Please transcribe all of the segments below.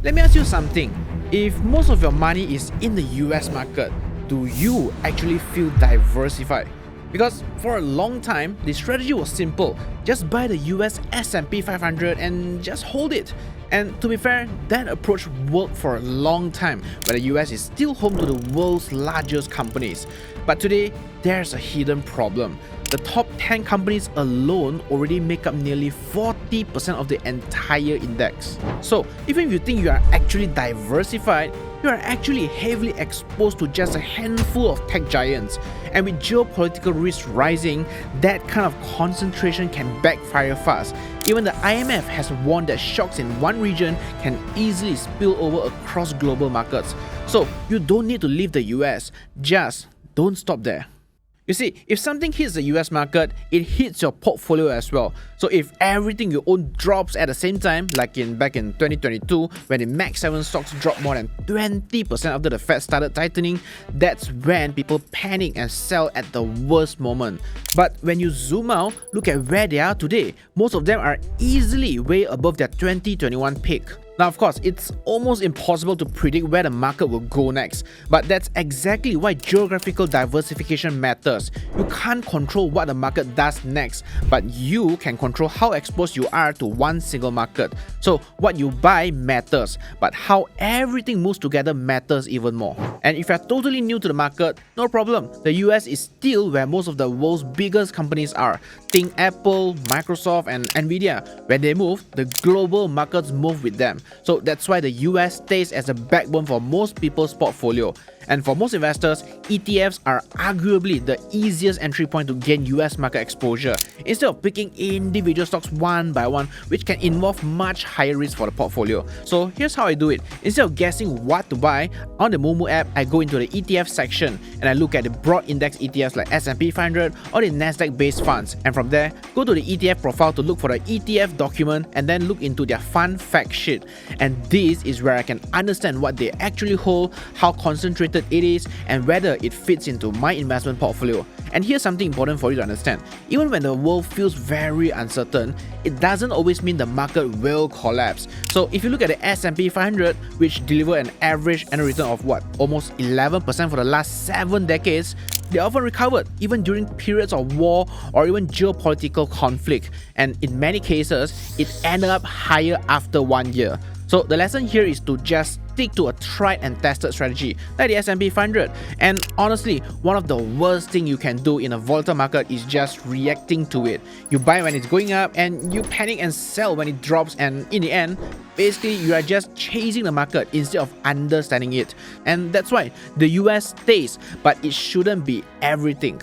Let me ask you something. If most of your money is in the US market, do you actually feel diversified? Because for a long time, the strategy was simple. Just buy the US S&P 500 and just hold it. And to be fair, that approach worked for a long time, where the US is still home to the world's largest companies. But today, there's a hidden problem. The top 10 companies alone already make up nearly 40% of the entire index. So even if you think you are actually diversified, you are actually heavily exposed to just a handful of tech giants. And with geopolitical risks rising, that kind of concentration can backfire fast. Even the IMF has warned that shocks in one region can easily spill over across global markets. So you don't need to leave the US, just don't stop there. You see, if something hits the US market, it hits your portfolio as well. So if everything you own drops at the same time, like back in 2022, when the Max 7 stocks dropped more than 20% after the Fed started tightening, that's when people panic and sell at the worst moment. But when you zoom out, look at where they are today. Most of them are easily way above their 2021 peak. Now, of course, it's almost impossible to predict where the market will go next, but that's exactly why geographical diversification matters. You can't control what the market does next, but you can control how exposed you are to one single market. So what you buy matters, but how everything moves together matters even more. And if you're totally new to the market, no problem. The US is still where most of the world's biggest companies are. Think Apple, Microsoft, and NVIDIA. When they move, the global markets move with them. So that's why the US stays as a backbone for most people's portfolio. And for most investors, ETFs are arguably the easiest entry point to gain US market exposure, instead of picking individual stocks one by one, which can involve much higher risk for the portfolio. So here's how I do it. Instead of guessing what to buy, on the Moomoo app, I go into the ETF section and I look at the broad index ETFs like S&P 500 or the Nasdaq based funds. And from there, go to the ETF profile to look for the ETF document and then look into their fund fact sheet. And this is where I can understand what they actually hold, how concentrated it is, and whether it fits into my investment portfolio. And here's something important for you to understand. Even when the world feels very uncertain, it doesn't always mean the market will collapse. So if you look at the S&P 500, which delivered an average annual return of almost 11% for the last 7 decades, they often recovered even during periods of war or even geopolitical conflict. And in many cases, it ended up higher after 1 year. So the lesson here is to just stick to a tried and tested strategy like the S&P 500. And honestly, one of the worst things you can do in a volatile market is just reacting to it. You buy when it's going up and you panic and sell when it drops, and in the end, basically you are just chasing the market instead of understanding it. And that's why the US stays, but it shouldn't be everything.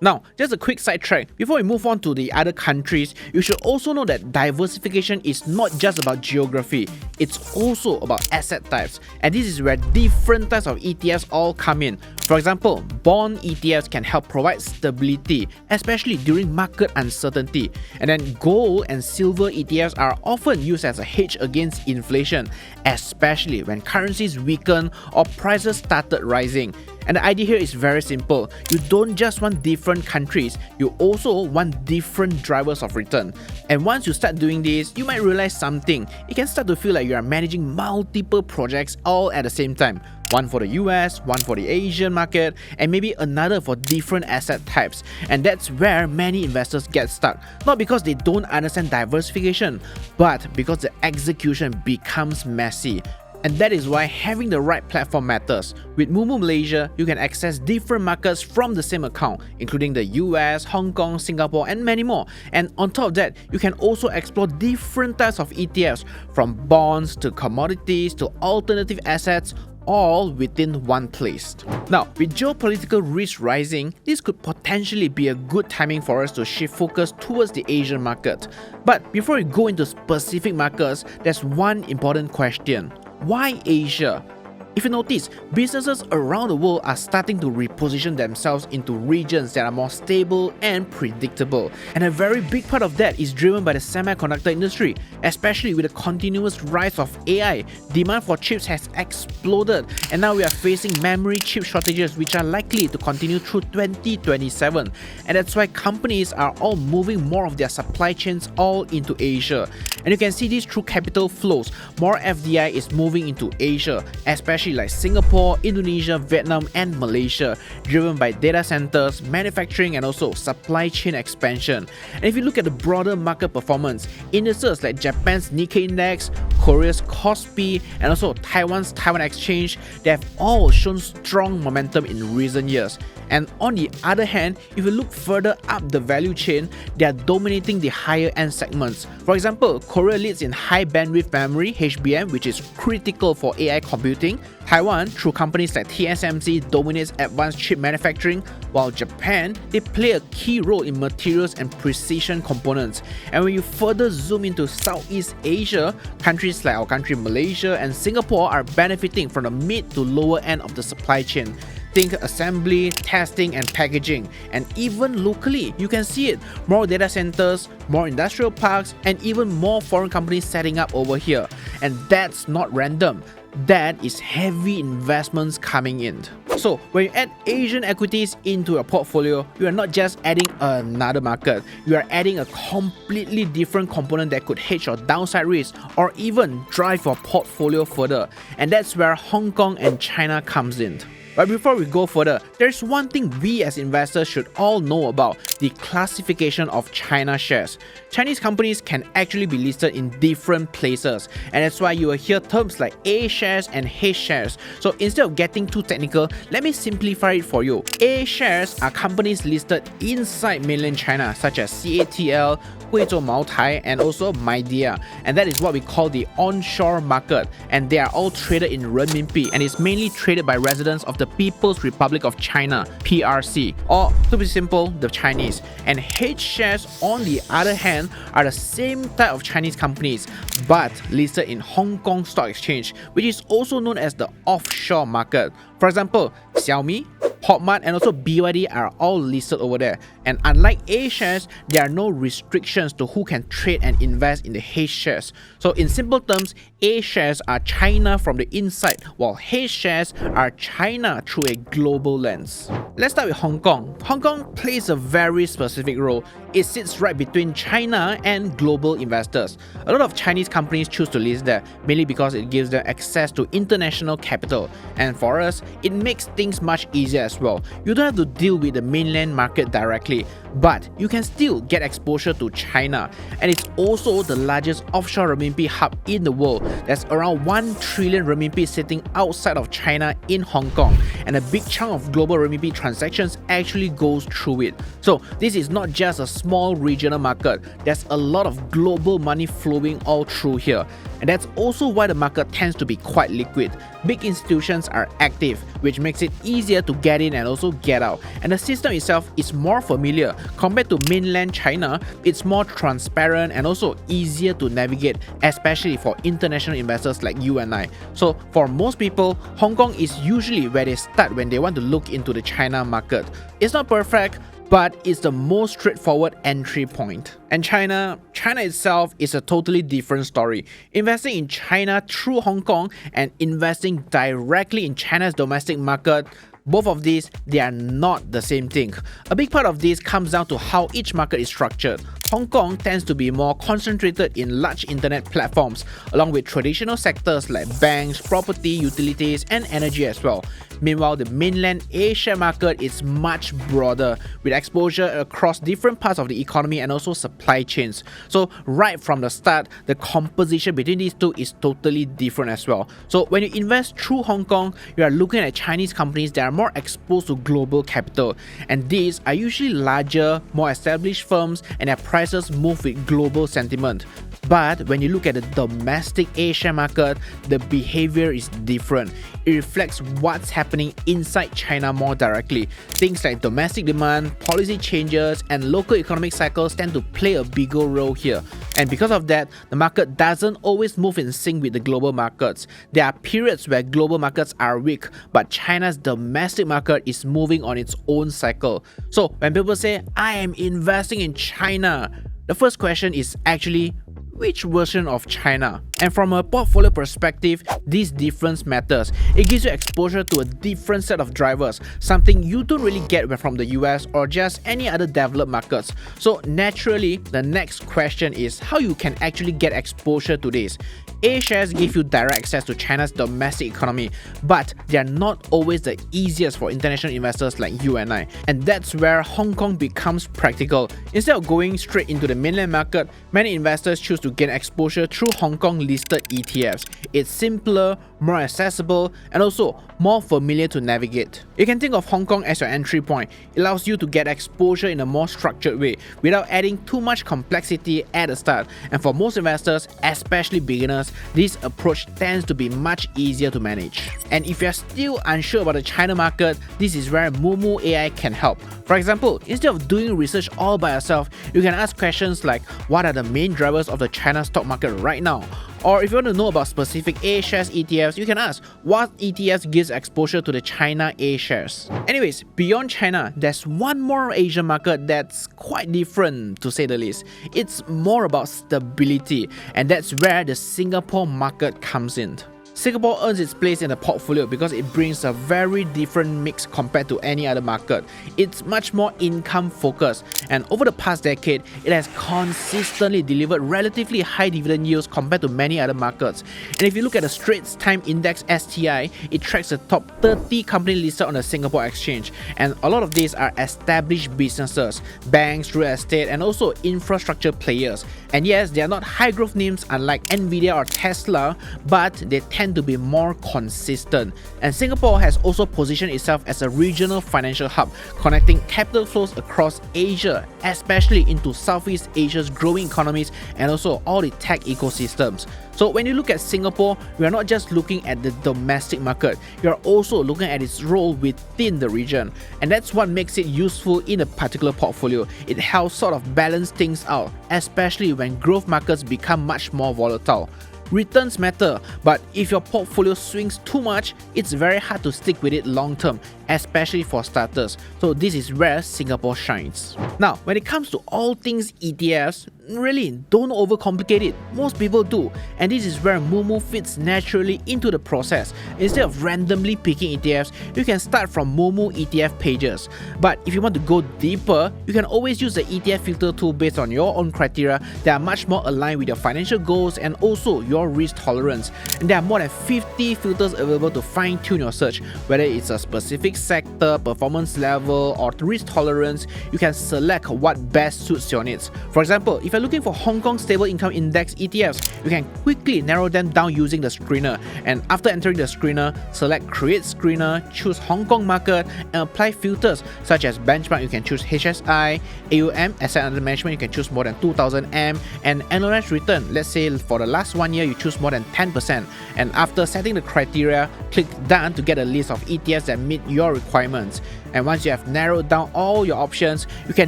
Now, just a quick sidetrack. Before we move on to the other countries, you should also know that diversification is not just about geography, it's also about asset types. And this is where different types of ETFs all come in. For example, bond ETFs can help provide stability, especially during market uncertainty. And then gold and silver ETFs are often used as a hedge against inflation, especially when currencies weaken or prices started rising. And the idea here is very simple. You don't just want different countries, you also want different drivers of return. And once you start doing this, you might realize something. It can start to feel like you are managing multiple projects all at the same time. One for the US, one for the Asian market, and maybe another for different asset types. And that's where many investors get stuck. Not because they don't understand diversification, but because the execution becomes messy. And that is why having the right platform matters. With Moomoo Malaysia, you can access different markets from the same account, including the US, Hong Kong, Singapore, and many more. And on top of that, you can also explore different types of ETFs, from bonds to commodities to alternative assets, all within one place. Now, with geopolitical risks rising, this could potentially be a good timing for us to shift focus towards the Asian market. But before we go into specific markets, there's one important question. Why Asia? If you notice, businesses around the world are starting to reposition themselves into regions that are more stable and predictable. And a very big part of that is driven by the semiconductor industry, especially with the continuous rise of AI. Demand for chips has exploded, and now we are facing memory chip shortages which are likely to continue through 2027. And that's why companies are all moving more of their supply chains all into Asia. And you can see this through capital flows. More FDI is moving into Asia, especially like Singapore, Indonesia, Vietnam, and Malaysia, driven by data centers, manufacturing, and also supply chain expansion. And if you look at the broader market performance, indices like Japan's Nikkei Index, Korea's Kospi, and also Taiwan's Taiwan Exchange, they have all shown strong momentum in recent years. And on the other hand, if you look further up the value chain, they are dominating the higher end segments. For example, Korea leads in high bandwidth memory (HBM), which is critical for AI computing. Taiwan, through companies like TSMC, dominates advanced chip manufacturing, while Japan, they play a key role in materials and precision components. And when you further zoom into Southeast Asia, countries like our country Malaysia and Singapore are benefiting from the mid to lower end of the supply chain. Think assembly, testing, and packaging. And even locally, you can see it. More data centers, more industrial parks, and even more foreign companies setting up over here. And that's not random. That is heavy investments coming in. So when you add Asian equities into your portfolio, you are not just adding another market, you are adding a completely different component that could hedge your downside risk or even drive your portfolio further. And that's where Hong Kong and China comes in. But before we go further, there's one thing we as investors should all know about: the classification of China shares. Chinese companies can actually be listed in different places, and that's why you will hear terms like A shares and H shares. So instead of getting too technical, let me simplify it for you. A shares are companies listed inside mainland China, such as CATL, Guizhou Maotai, and also MIDIA, and that is what we call the onshore market, and they are all traded in renminbi, and it's mainly traded by residents of the People's Republic of China, PRC, or to be simple, the Chinese. And H shares, on the other hand, are the same type of Chinese companies but listed in Hong Kong Stock Exchange, which is also known as the offshore market. For example, Xiaomi, Hotmart, and also BYD are all listed over there. And unlike A shares, there are no restrictions to who can trade and invest in the H shares. So in simple terms, A shares are China from the inside, while H shares are China through a global lens. Let's start with Hong Kong. Hong Kong plays a very specific role. It sits right between China and global investors. A lot of Chinese companies choose to list there, mainly because it gives them access to international capital. And for us, it makes things much easier as well. You don't have to deal with the mainland market directly, but you can still get exposure to China. And it's also the largest offshore renminbi hub in the world. There's around 1 trillion renminbi sitting outside of China in Hong Kong, and a big chunk of global renminbi transactions actually goes through it. So this is not just a small regional market. There's a lot of global money flowing all through here. And that's also why the market tends to be quite liquid. Big institutions are active, which makes it easier to get in and also get out. And the system itself is more familiar. Compared to mainland China, it's more transparent and also easier to navigate, especially for international investors like you and I. So for most people, Hong Kong is usually where they start when they want to look into the China market. It's not perfect, but it's the most straightforward entry point. And China itself is a totally different story. Investing in China through Hong Kong and investing directly in China's domestic market, both of these, they are not the same thing. A big part of this comes down to how each market is structured. Hong Kong tends to be more concentrated in large internet platforms, along with traditional sectors like banks, property, utilities, and energy as well. Meanwhile, the mainland Asia market is much broader, with exposure across different parts of the economy and also supply chains. So right from the start, the composition between these two is totally different as well. So when you invest through Hong Kong, you are looking at Chinese companies that are more exposed to global capital, and these are usually larger, more established firms, and their prices move with global sentiment. But when you look at the domestic A-share market, the behavior is different. It reflects what's happening inside China more directly. Things like domestic demand, policy changes, and local economic cycles tend to play a bigger role here. And because of that, the market doesn't always move in sync with the global markets. There are periods where global markets are weak, but China's domestic market is moving on its own cycle. So when people say, I am investing in China, the first question is actually, which version of China? And from a portfolio perspective, this difference matters. It gives you exposure to a different set of drivers, something you don't really get from the US or just any other developed markets. So naturally, the next question is how you can actually get exposure to this. A-shares give you direct access to China's domestic economy, but they are not always the easiest for international investors like you and I. And that's where Hong Kong becomes practical. Instead of going straight into the mainland market, many investors choose to gain exposure through Hong Kong listed ETFs. It's simpler, more accessible, and also more familiar to navigate. You can think of Hong Kong as your entry point. It allows you to get exposure in a more structured way without adding too much complexity at the start. And for most investors, especially beginners, this approach tends to be much easier to manage. And if you're still unsure about the China market, this is where Moomoo AI can help. For example, instead of doing research all by yourself, you can ask questions like, what are the main drivers of the China stock market right now? Or if you want to know about specific A-shares ETFs, you can ask, what ETFs gives exposure to the China A-shares? Anyways, beyond China, there's one more Asian market that's quite different, to say the least. It's more about stability, and that's where the Singapore market comes in. Singapore earns its place in the portfolio because it brings a very different mix compared to any other market. It's much more income focused, and over the past decade, it has consistently delivered relatively high dividend yields compared to many other markets. And if you look at the Straits Times Index STI, it tracks the top 30 companies listed on the Singapore Exchange, and a lot of these are established businesses, banks, real estate, and also infrastructure players. And yes, they are not high growth names unlike NVIDIA or Tesla, but they tend to be more consistent. And Singapore has also positioned itself as a regional financial hub, connecting capital flows across Asia, especially into Southeast Asia's growing economies and also all the tech ecosystems. So when you look at Singapore, we are not just looking at the domestic market, you are also looking at its role within the region. And that's what makes it useful in a particular portfolio. It helps sort of balance things out, especially when growth markets become much more volatile. Returns matter, but if your portfolio swings too much, it's very hard to stick with it long term, especially for starters. So this is where Singapore shines. Now, when it comes to all things ETFs, really don't overcomplicate it. Most people do, and this is where Moomoo fits naturally into the process. Instead of randomly picking ETFs, you can start from Moomoo ETF pages. But if you want to go deeper, you can always use the ETF filter tool based on your own criteria that are much more aligned with your financial goals and also your risk tolerance. And there are more than 50 filters available to fine-tune your search. Whether it's a specific sector, performance level, or risk tolerance, you can select what best suits your needs. For example, if you're looking for Hong Kong Stable Income Index ETFs, you can quickly narrow them down using the screener. And after entering the screener, select Create Screener, choose Hong Kong Market, and apply filters such as benchmark. You can choose HSI, AUM, Asset Under Management, you can choose more than 2000 M, and annualized return. Let's say for the last 1 year, you choose more than 10%. And after setting the criteria, click Done to get a list of ETFs that meet your requirements. And once you have narrowed down all your options, you can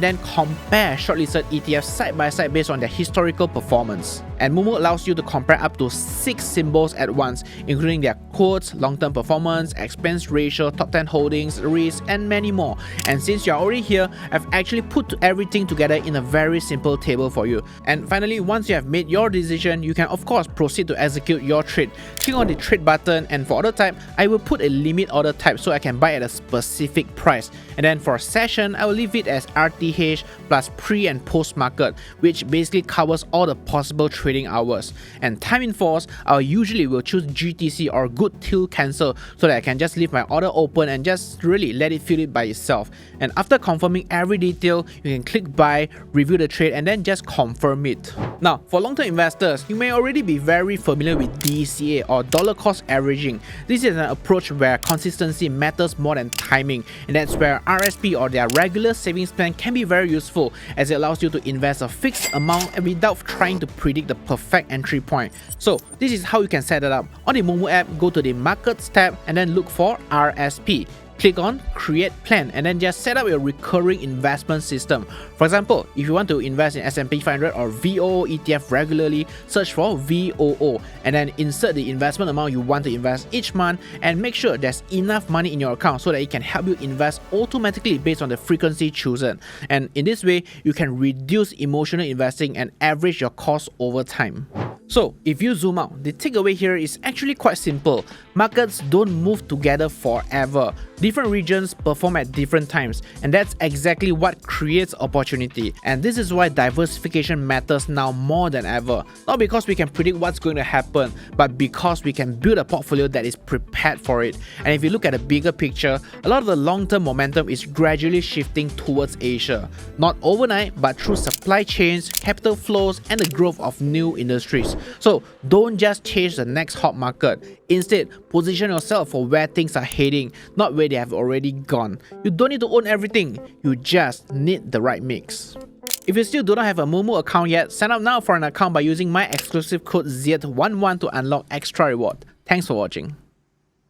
then compare shortlisted ETFs side by side based on their historical performance. And Moomoo allows you to compare up to 6 symbols at once, including their quotes, long-term performance, expense ratio, top 10 holdings, risk, and many more. And since you're already here, I've actually put everything together in a very simple table for you. And finally, once you have made your decision, you can of course proceed to execute your trade. Click on the trade button, and for order type, I will put a limit order type so I can buy at a specific price. And then for a session, I will leave it as RTH plus pre and post market, which basically covers all the possible trades trading hours. And time in force, I usually will choose GTC or good till cancel so that I can just leave my order open and just really let it fill it by itself. And after confirming every detail, you can click buy, review the trade, and then just confirm it. Now, for long-term investors, you may already be very familiar with DCA or dollar cost averaging. This is an approach where consistency matters more than timing, and that's where RSP or their regular savings plan can be very useful, as it allows you to invest a fixed amount without trying to predict the perfect entry point. So this is how you can set it up. On the Moomoo app, go to the Markets tab and then look for RSP. Click on Create Plan and then just set up your recurring investment system. For example, if you want to invest in S&P 500 or VOO ETF regularly, search for VOO and then insert the investment amount you want to invest each month, and make sure there's enough money in your account so that it can help you invest automatically based on the frequency chosen. And in this way, you can reduce emotional investing and average your cost over time. So if you zoom out, the takeaway here is actually quite simple. Markets don't move together forever. Different regions perform at different times, and that's exactly what creates opportunity. And this is why diversification matters now more than ever. Not because we can predict what's going to happen, but because we can build a portfolio that is prepared for it. And if you look at the bigger picture, a lot of the long-term momentum is gradually shifting towards Asia. Not overnight, but through supply chains, capital flows, and the growth of new industries. So don't just chase the next hot market. Instead, position yourself for where things are heading, not where they have already gone. You don't need to own everything, you just need the right mix. If you still do not have a Moomoo account yet, sign up now for an account by using my exclusive code ZIET11 to unlock extra reward. Thanks for watching.